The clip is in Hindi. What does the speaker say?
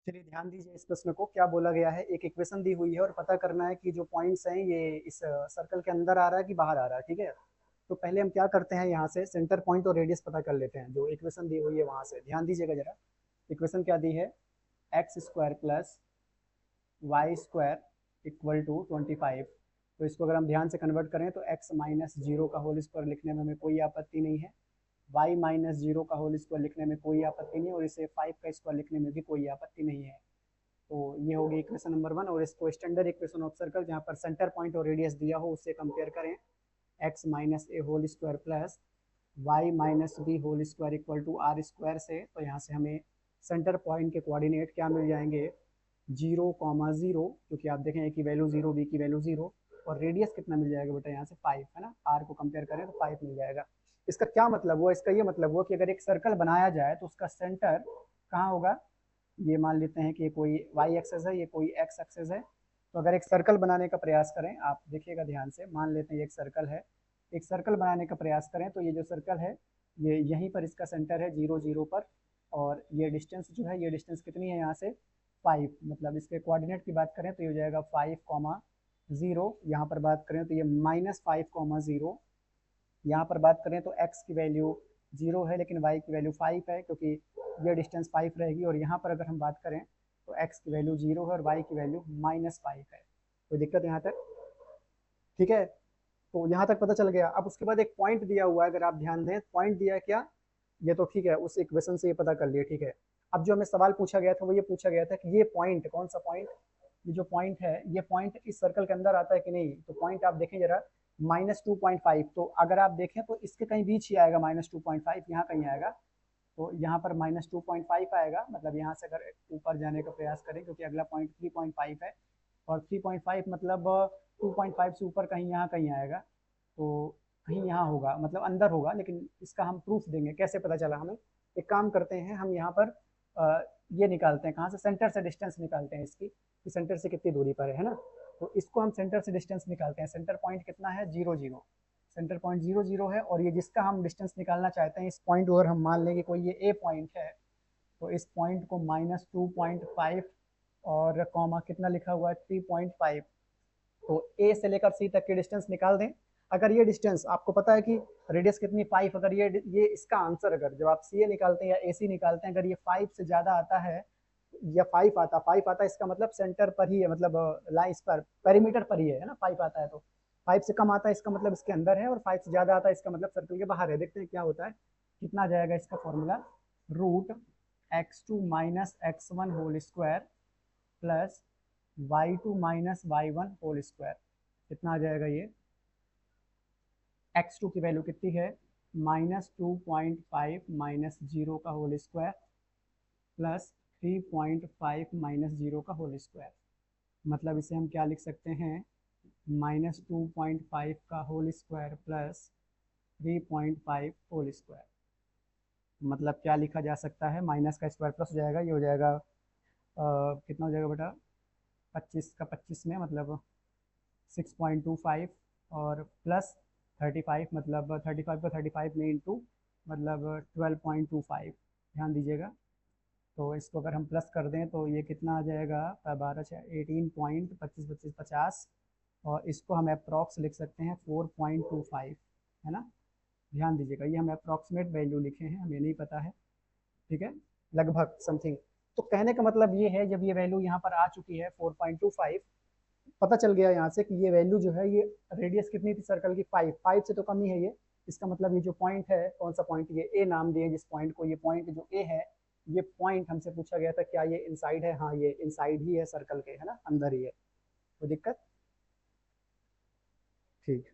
चलिए ध्यान दीजिए इस प्रश्न को। क्या बोला गया है, एक इक्वेशन दी हुई है और पता करना है कि जो पॉइंट्स हैं ये इस सर्कल के अंदर आ रहा है कि बाहर आ रहा है। ठीक है, तो पहले हम क्या करते हैं, यहाँ से सेंटर पॉइंट और रेडियस पता कर लेते हैं जो इक्वेशन दी हुई है वहां से। ध्यान दीजिएगा जरा, इक्वेशन क्या दी है, x square plus y square equal to 25। तो इसको अगर हम ध्यान से कन्वर्ट करें तो एक्स माइनस जीरो का होल स्क्वायर लिखने में हमें कोई आपत्ति नहीं है, वाई माइनस जीरो का होल स्क्वायर लिखने में कोई आपत्ति नहीं है, और इसे 5 का स्क्वायर लिखने में भी कोई आपत्ति नहीं है। तो ये होगी इक्वेशन नंबर 1। और इसको स्टैंडर्ड इक्वेशन ऑफ सर्कल जहाँ पर सेंटर पॉइंट और रेडियस दिया हो उससे कंपेयर करें। X minus a whole square plus y minus b whole square equal to r square से, तो यहाँ से हमें सेंटर पॉइंट के कोऑर्डिनेट क्या मिल जाएंगे, 0,0, क्योंकि आप देखें ए की वैल्यू 0, बी की वैल्यू 0, और रेडियस कितना मिल जाएगा बेटा, यहाँ से 5 है ना, आर को कंपेयर करें तो 5 मिल जाएगा। इसका क्या मतलब हुआ, इसका ये मतलब हुआ कि अगर एक सर्कल बनाया जाए तो उसका सेंटर कहाँ होगा। ये मान लेते हैं कि ये कोई वाई एक्सेस है, ये कोई एक्स एक्सेस है। तो अगर एक सर्कल बनाने का प्रयास करें, आप देखिएगा ध्यान से, मान लेते हैं ये एक सर्कल है, एक सर्कल बनाने का प्रयास करें तो ये जो सर्कल है ये यहीं पर इसका सेंटर है 0, 0 पर। और ये डिस्टेंस जो है, ये डिस्टेंस कितनी है यहाँ से 5, मतलब इसके कोऑर्डिनेट की बात करें तो ये हो जाएगा 5,0। यहाँ पर बात करें तो ये -5,0। यहाँ पर बात करें तो x की वैल्यू 0 है लेकिन y की वैल्यू 5 है, क्योंकि ये डिस्टेंस 5 रहेगी। और यहाँ पर अगर हम बात करें तो x की वैल्यू 0 है और y की वैल्यू -5 है। कोई दिक्कत यहाँ तक, ठीक है। तो यहाँ तक पता चल गया। अब उसके बाद एक पॉइंट दिया हुआ है, अगर आप ध्यान दें पॉइंट दिया है क्या, ये तो ठीक है, उस इक्वेशन से ये पता कर लिया, ठीक है। अब जो हमें सवाल पूछा गया था वो ये पूछा गया था कि ये पॉइंट कौन सा पॉइंट, ये जो पॉइंट है ये पॉइंट इस सर्कल के अंदर आता है कि नहीं। तो पॉइंट आप देखें जरा, -2.5, तो अगर आप देखें तो इसके कहीं बीच ही आएगा, -2.5 यहाँ कहीं आएगा। तो यहाँ पर -2.5 आएगा, मतलब यहाँ से अगर ऊपर जाने का प्रयास करें, क्योंकि अगला पॉइंट 3.5 है, और 3.5 मतलब 2.5 से ऊपर कहीं यहाँ कहीं आएगा। तो कहीं यहाँ होगा, मतलब अंदर होगा, लेकिन इसका हम प्रूफ देंगे। कैसे पता चला हमें, एक काम करते हैं हम यहाँ पर ये निकालते हैं, कहाँ से, सेंटर से डिस्टेंस निकालते हैं इसकी, कि सेंटर से कितनी दूरी पर है ना। तो इसको हम सेंटर से डिस्टेंस निकालते हैं। सेंटर पॉइंट कितना है, 0, 0, सेंटर पॉइंट 0, 0 है। और ये जिसका हम डिस्टेंस निकालना चाहते हैं, इस पॉइंट और हम मान लेंगे कोई ये ए पॉइंट है, तो इस पॉइंट को -2.5 और कॉमा कितना लिखा हुआ है 3.5। तो ए से लेकर सी तक की डिस्टेंस निकाल दें। अगर ये डिस्टेंस आपको पता है कि रेडियस कितनी 5, अगर ये इसका आंसर, अगर जब आप सी ए निकालते हैं या ए सी निकालते हैं, अगर ये 5 से ज्यादा आता है या 5 आता, इसका मतलब सेंटर पर ही है, मतलब लाइन पर पेरीमीटर पर ही है ना। 5 आता है तो 5 से कम आता है इसका मतलब इसके अंदर है, और 5 से ज्यादा आता है इसका मतलब सर्कल के बाहर है। देखते हैं क्या होता है, कितना जाएगा इसका formula, √x2 - x1 whole square plus y2 - y1 whole square. कितना आ जाएगा ये, x2 की वैल्यू कितनी है, -2.5 -0 का होल स्क्वायर प्लस 3.5 -0 का होल स्क्वायर। मतलब इसे हम क्या लिख सकते हैं, -2.5 का whole square plus 3.5 whole square. मतलब क्या लिखा जा सकता है, माइनस का स्क्वायर प्लस हो जाएगा, ये हो जाएगा कितना हो जाएगा बेटा, 25 का 25 में मतलब 6.25, और प्लस 35, मतलब 35 को 35 में इंटू, मतलब 12.25। ध्यान दीजिएगा। तो इसको अगर हम प्लस कर दें तो ये कितना आ जाएगा, 18.25 और इसको हम अप्रॉक्स लिख सकते हैं 4.25, है ना। ध्यान दीजिएगा, ये हम अप्रॉक्सीमेट वैल्यू लिखे हैं, हमें नहीं पता है, ठीक है, लगभग समथिंग। तो कहने का मतलब ये है, जब ये वैल्यू यहाँ पर आ चुकी है 4.25, पता चल गया यहाँ से कि ये वैल्यू जो है, ये रेडियस कितनी थी सर्कल की, 5 से तो कम ही है ये। इसका मतलब ये जो पॉइंट है, कौन सा पॉइंट, ये ए नाम दिए जिस पॉइंट को, ये पॉइंट जो ए है, ये पॉइंट हमसे पूछा गया था क्या ये इनसाइड है, हाँ ये इनसाइड ही है सर्कल के, है ना, अंदर ही है। कोई दिक्कत, ठीक।